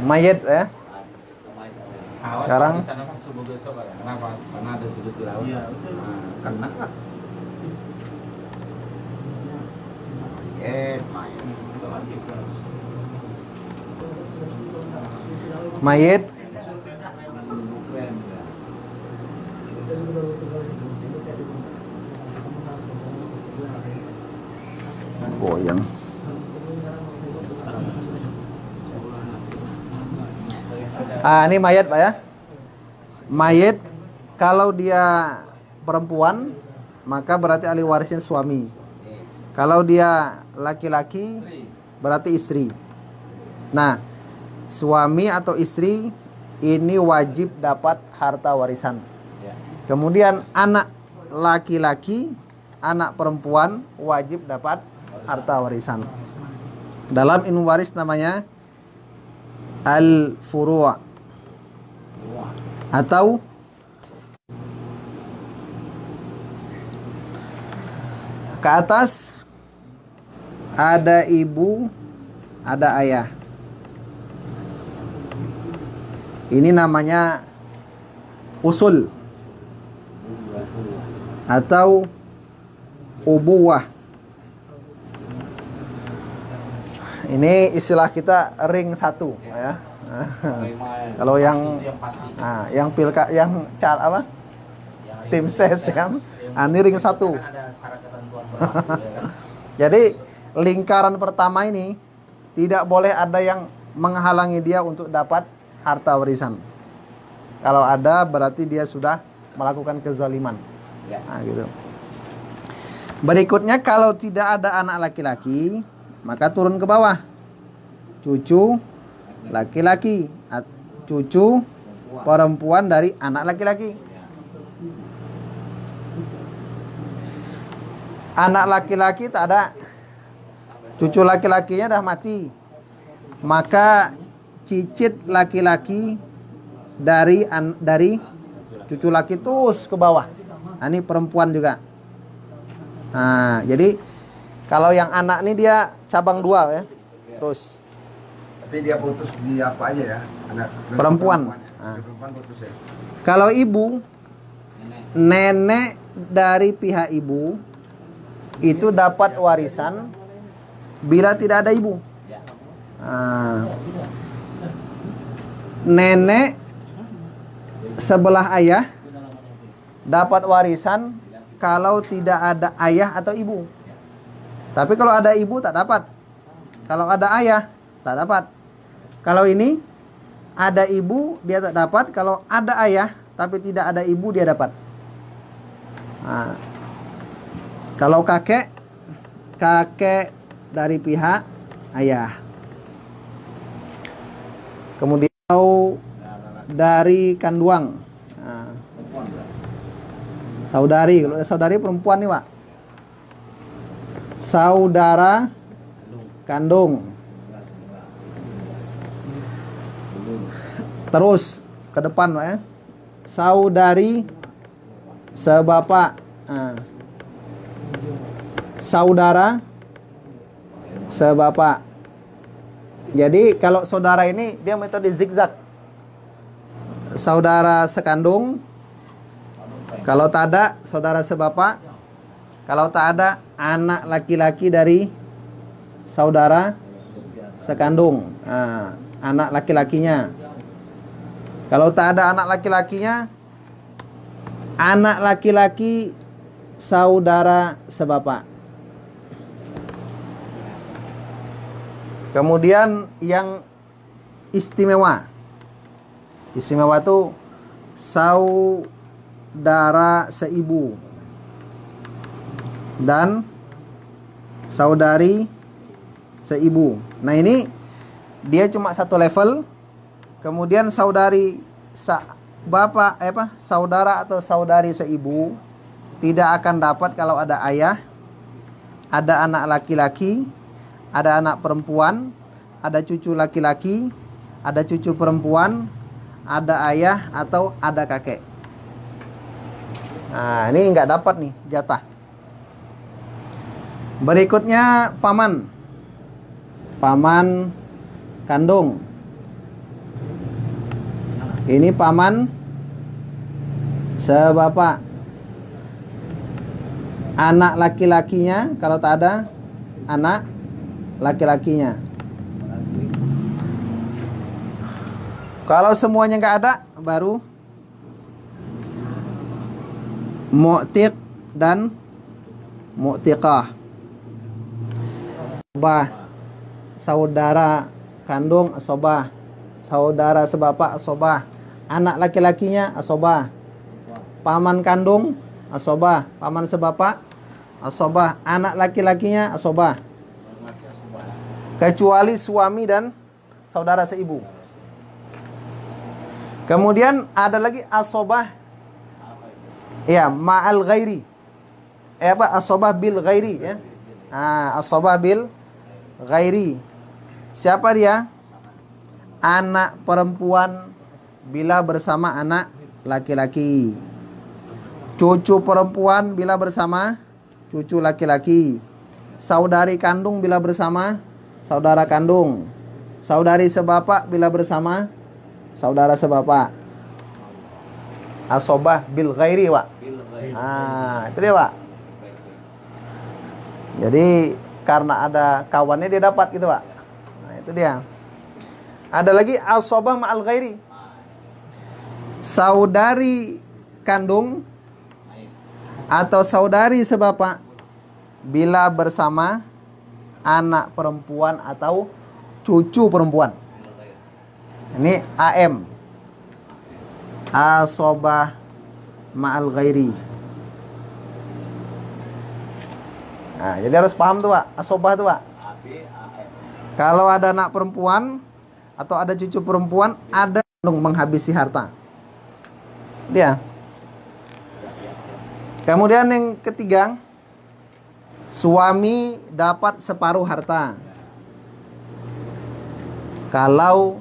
Mayit ya. Sekarang kenapa? Karena ada sudut laut. Iya, betul. Kena lah. Mayit. Goyang. Ini mayat Pak ya. Mayit kalau dia perempuan maka berarti ahli warisnya suami. Kalau dia laki-laki berarti istri. Nah, suami atau istri ini wajib dapat harta warisan. Kemudian anak laki-laki, anak perempuan wajib dapat harta warisan. Dalam ilmu waris namanya al-furu' atau ke atas ada ibu, ada ayah. Ini namanya usul atau ubuwah. Ini istilah kita ring satu ya. Kalau yang tim ses kan, ini ring satu. Jadi lingkaran pertama ini tidak boleh ada yang menghalangi dia untuk dapat harta warisan. Kalau ada berarti dia sudah melakukan kezaliman. Nah, gitu. Berikutnya kalau tidak ada anak laki-laki maka turun ke bawah. Cucu laki-laki, cucu perempuan dari anak laki-laki. Anak laki-laki tak ada, cucu laki-lakinya dah mati, maka cicit laki-laki dari cucu laki terus ke bawah. Nah, ini perempuan juga. Nah, jadi kalau yang anak ini dia cabang dua ya, terus. Tapi dia putus di apa aja ya? Anak perempuan. Nah. Perempuan putus ya. Kalau ibu, nenek dari pihak ibu itu dapat warisan bila tidak ada ibu. Nah, nenek sebelah ayah dapat warisan kalau tidak ada ayah atau ibu. Tapi kalau ada ibu tak dapat. Kalau ada ayah tak dapat. Kalau ini ada ibu dia tak dapat. Kalau ada ayah tapi tidak ada ibu dia dapat. Nah, kalau kakek dari pihak ayah. Kemudian dari kandung. Nah, saudari, kalau ada saudari perempuan nih Pak. Saudara kandung. Terus ke depan Pak ya. Saudari sebapak. Nah, saudara sebapak. Jadi kalau saudara ini dia metode zigzag. Saudara sekandung. Kalau tak ada saudara sebapak. Kalau tak ada anak laki-laki dari saudara sekandung. Nah, anak laki-lakinya. Kalau tak ada anak laki-lakinya, anak laki-laki saudara sebapak. Kemudian yang istimewa. Istimewa itu saudara seibu dan saudari seibu. Nah, ini dia cuma satu level. Kemudian saudari saudara atau saudari seibu tidak akan dapat kalau ada ayah, ada anak laki-laki, ada anak perempuan, ada cucu laki-laki, ada cucu perempuan, ada ayah atau ada kakek. Nah, ini nggak dapat nih jatah. Berikutnya paman. Paman kandung. Ini paman sebapak. Anak laki-lakinya, kalau tak ada anak laki-lakinya. Kalau semuanya nggak ada, baru mu'tiq dan mu'tiqah. Asobah, saudara kandung asobah, saudara sebapak asobah, anak laki-lakinya asobah, paman kandung asobah, paman sebapak asobah, anak laki-lakinya asobah, kecuali suami dan saudara seibu. Kemudian ada lagi asobah, ya, ma'al ghairi, asobah bil ghairi, ya. Asobah bil ghairi. Siapa dia? Anak perempuan bila bersama anak laki-laki. Cucu perempuan bila bersama cucu laki-laki. Saudari kandung bila bersama saudara kandung. Saudari sebapak bila bersama saudara sebapak. Asobah bil ghairi, Pak. Itu dia, Pak. Jadi karena ada kawannya dia dapat gitu, Pak. Nah, itu dia. Ada lagi asobah ma'al ghairi. Saudari kandung atau saudari sebapak bila bersama anak perempuan atau cucu perempuan. Ini AM. Asobah ma'al ghairi. Nah, jadi harus paham tuh, Pak. Asobah tuh, Pak. Kalau ada anak perempuan atau ada cucu perempuan, ada menghabisi harta. Dia. Kemudian yang ketiga, suami dapat separuh harta. Kalau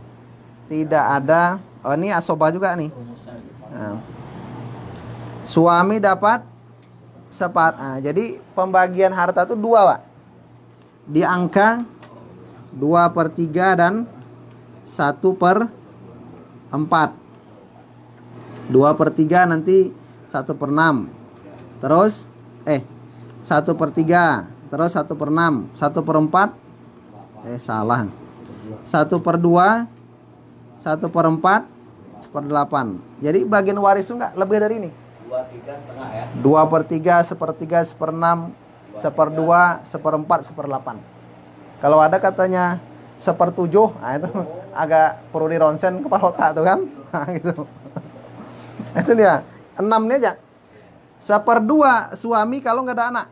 tidak ada, ini asobah juga nih. Nah, suami dapat separuh. Nah, jadi pembagian harta itu dua, Pak. Di angka 2/3 dan 1/4. 2/3 nanti 1/6. Terus 1/3. Terus 1/6. 1/4. Salah. 1/2. 1/4. 1/8. Jadi bagian waris itu enggak lebih dari ini. 2/3 setengah ya. 2/3, 1/3, 1/6, 1/2, 1/4, 1/8. Kalau ada katanya 1/7, nah itu agak perlu di ronsen kepala otak tuh kan. Nah, gitu. Itu dia. 6 nih aja. 1/2 suami kalau nggak ada anak.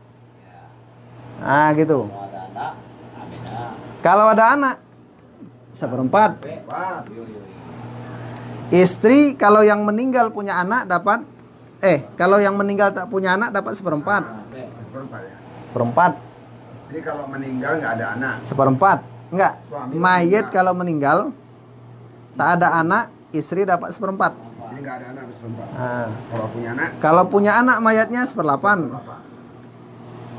Nah, gitu. Kalau ada anak 1/4. Istri kalau yang meninggal punya anak dapat kalau yang meninggal tak punya anak dapat 1/4. 1/4. Istri kalau meninggal nggak ada anak. 1/4. Enggak. Suami Mayit meninggal. kalau meninggal tak ada anak, istri dapat 1/4. Istri nggak ada anak 1/4. Nah, Kalau punya anak kalau punya anak mayatnya 1/8. berapa?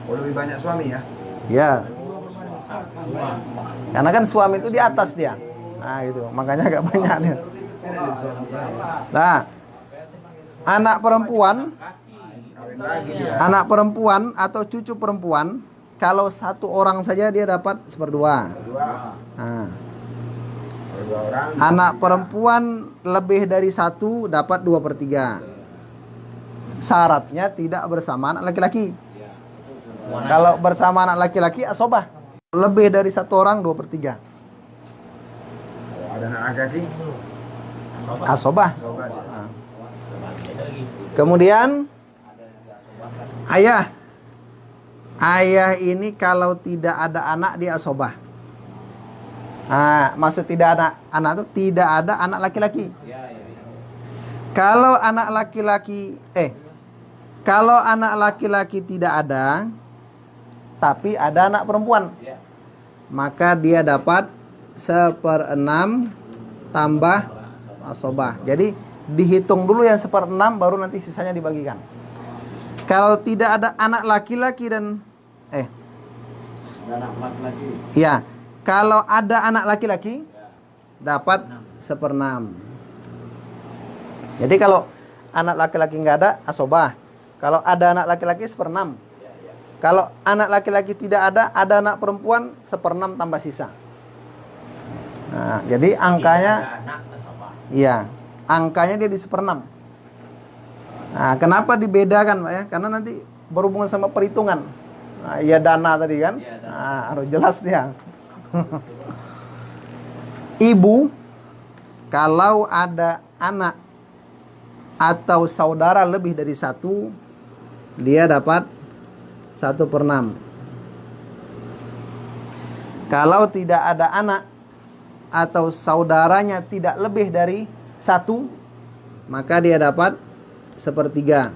Oh, lebih banyak suami ya? Ya. Karena kan suami itu di atas dia. Nah, gitu. Makanya agak banyak dia. Nah, anak perempuan, Kawin lagi dia. anak perempuan atau cucu perempuan, kalau satu orang saja dia dapat 1/2. Dua. Nah, Kalau 2 orang. anak perempuan lebih dari 1 dapat 2/3. Syaratnya tidak bersama anak laki-laki. Kalau bersama anak laki-laki asobah. Lebih dari 1 orang 2/3. Kalau ada anak laki-laki, Asobah. coba dia. Nah. Kemudian ayah. Ayah ini kalau tidak ada anak dia asobah. Nah, maksud tidak ada anak itu tidak ada anak laki-laki. Kalau anak laki-laki kalau anak laki-laki tidak ada tapi ada anak perempuan, maka dia dapat 1/6 tambah asobah. Jadi dihitung dulu yang 1/6 baru nanti sisanya dibagikan. Kalau tidak ada anak laki-laki dan Ada anak laki-laki. ya, kalau ada anak laki-laki dapat 1/6. Jadi kalau anak laki-laki nggak ada, asobah. Kalau ada anak laki-laki 1/6. Kalau anak laki-laki tidak ada anak perempuan 1/6 tambah sisa. Nah, jadi angkanya, iya, angkanya dia di 1/6. Nah, kenapa dibedakan, Pak ya? Karena nanti berhubungan sama perhitungan. Nah, iya dana tadi kan? Nah, harus jelas dia. Ibu, kalau ada anak atau saudara lebih dari 1, dia dapat 1/6. Kalau tidak ada anak atau saudaranya tidak lebih dari 1, maka dia dapat 1/3.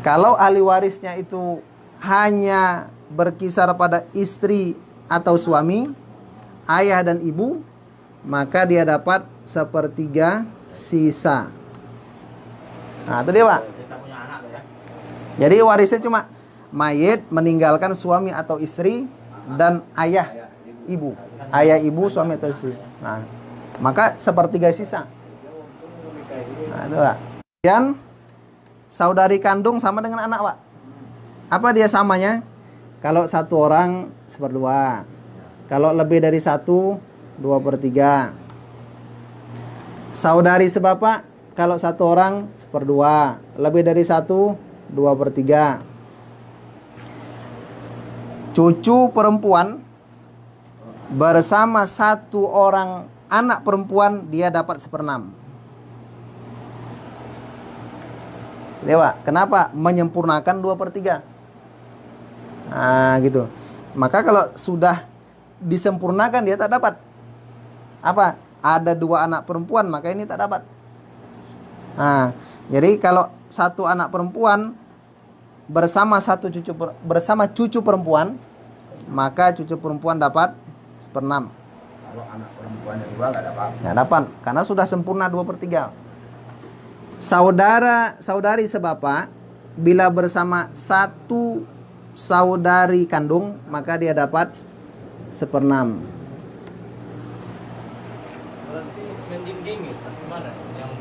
Kalau ahli warisnya itu hanya berkisar pada istri atau suami, ayah dan ibu, maka dia dapat 1/3 sisa. Nah, itu dia, Pak. Jadi warisnya cuma mayit meninggalkan suami atau istri dan ayah ibu. Ayah ibu, suami atau istri. Nah, maka 1/3 sisa. Nah, itu, Pak. Dan saudari kandung sama dengan anak, Pak. Apa dia samanya? Kalau 1 orang 1/2. Kalau lebih dari 1, 2/3. Saudari sebapak, kalau 1 orang 1/2. Lebih dari 1, 2/3. Cucu perempuan bersama 1 orang anak perempuan, dia dapat 1/6. Dewa, kenapa? Menyempurnakan 2/3. Nah, gitu. Maka kalau sudah disempurnakan, dia tak dapat. Apa? Ada 2 anak perempuan, maka ini tak dapat. Nah, jadi kalau 1 anak perempuan bersama bersama cucu perempuan, maka cucu perempuan dapat 1/6. Kalau anak perempuannya 2 nggak dapat. Nggak dapat, karena sudah sempurna 2/3. Saudari sebapak bila bersama 1 saudari kandung, maka dia dapat 1/6. Berarti mending gimana? Yang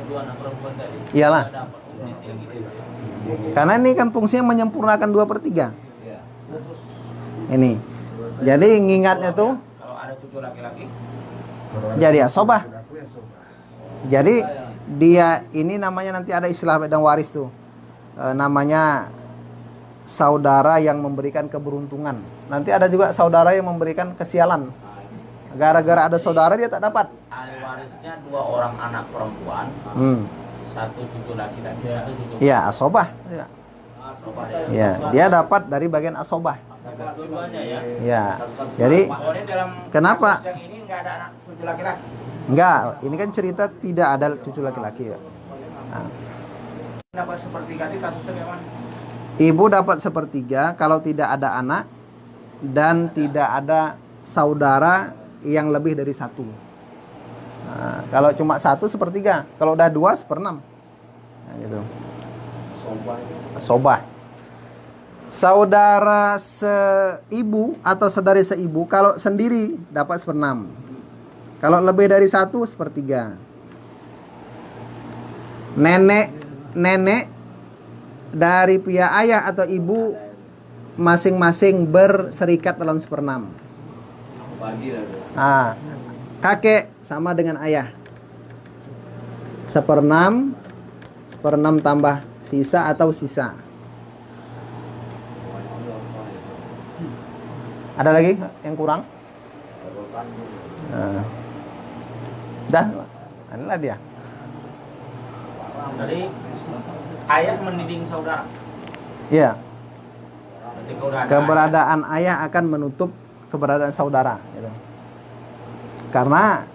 dua anak perempuan tadi. Iyalah. Dapat mending gitu. Karena ini kan fungsinya menyempurnakan 2/3. Iya. Ini. Jadi ngingatnya tuh Kalau ada cucu laki-laki, jadi asobah. Aku ya sobah. Jadi dia ini namanya nanti ada istilah dan waris tuh. Namanya saudara yang memberikan keberuntungan. Nanti ada juga saudara yang memberikan kesialan. Gara-gara ada saudara dia tak dapat. ahli warisnya 2 orang anak perempuan, 1 cucu laki-laki, 1 cucu. Iya, asobah. Ya. Sobat Ya, dia dapat dari bagian asobah. dua-duanya ya. Ya. Jadi Oh, ini dalam kenapa? kasus yang ini nggak ada anak cucu laki-laki. Enggak, ini kan cerita tidak ada cucu laki-laki ya. Nah, Dapat sepertiga di kasusnya kayak mana? ibu dapat 1/3 kalau tidak ada anak dan tidak ada saudara yang lebih dari 1. Nah, kalau cuma 1 1/3, kalau udah 2 1/6. Nah, gitu. Sobah. Saudara seibu atau saudari seibu kalau sendiri dapat 1/6. Kalau lebih dari 1 1/3. Nenek dari pihak ayah atau ibu masing-masing berserikat dalam 1/6. Nah, kakek sama dengan ayah 1/6, 1/6 tambah sisa atau sisa. Ada lagi yang kurang? Nah. Dah, inilah dia. Jadi ayah mendidik saudara. Ya, Ketika udah ada keberadaan ayah akan menutup keberadaan saudara. Gitu. Karena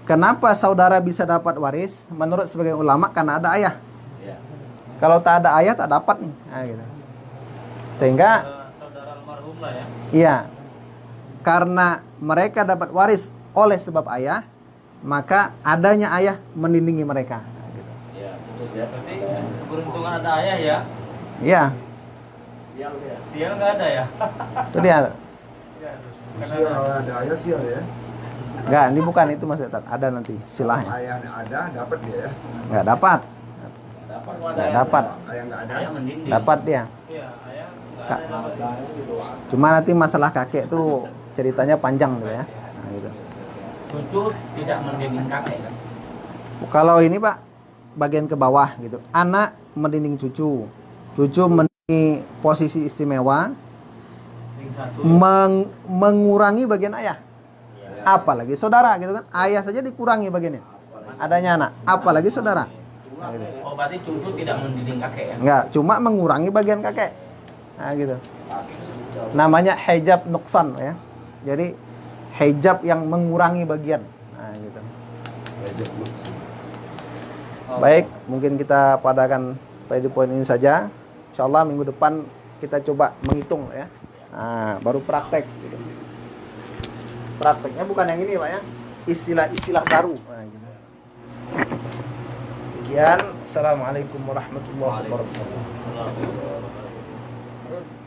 kenapa saudara bisa dapat waris? Menurut sebagian ulama karena ada ayah. ayah. Kalau tak ada ayah tak dapat nih. Nah, gitu. Sehingga Saudara almarhum lah ya. iya, karena mereka dapat waris oleh sebab ayah, maka adanya ayah melindungi mereka. Nah, gitu. Iya, putus ya. Berarti keberuntungan ada ayah ya. Iya, Sial nggak ada ya. itu dia. Sial ada ayah sial ya. Enggak, ini bukan itu Mas Ustaz. Ada nanti silahnya. Ayah ada dapat dia ya. Enggak dapat. Enggak dapat. Ayah nggak ada. Ayah mendinding. Dapat dia. Iya, ayah nggak Kak. ada dapat. Cuma nanti masalah kakek tuh ceritanya panjang tuh ya. Nah, gitu. Cucu tidak mendinding kakek. Kalau ini Pak, bagian ke bawah gitu. Anak mendinding cucu. Cucu mendinding posisi istimewa, Ring satu. mengurangi bagian ayah. Apalagi saudara gitu kan. Ayah saja dikurangi bagiannya. Adanya anak, apalagi saudara. Nah, gitu. Oh, berarti cucu tidak mendinding kakek ya. Enggak, cuma mengurangi bagian kakek. Nah, gitu. Namanya hijab nuksan ya. Jadi hijab yang mengurangi bagian. Nah, gitu. Baik, mungkin kita padakan pada poin ini saja. Insyaallah minggu depan kita coba menghitung ya. Nah, baru praktek gitu. Prakteknya bukan yang ini Pak ya. Istilah-istilah baru. Nah, gitu. Sekian. Assalamualaikum warahmatullahi wabarakatuh. Waalaikumsalam.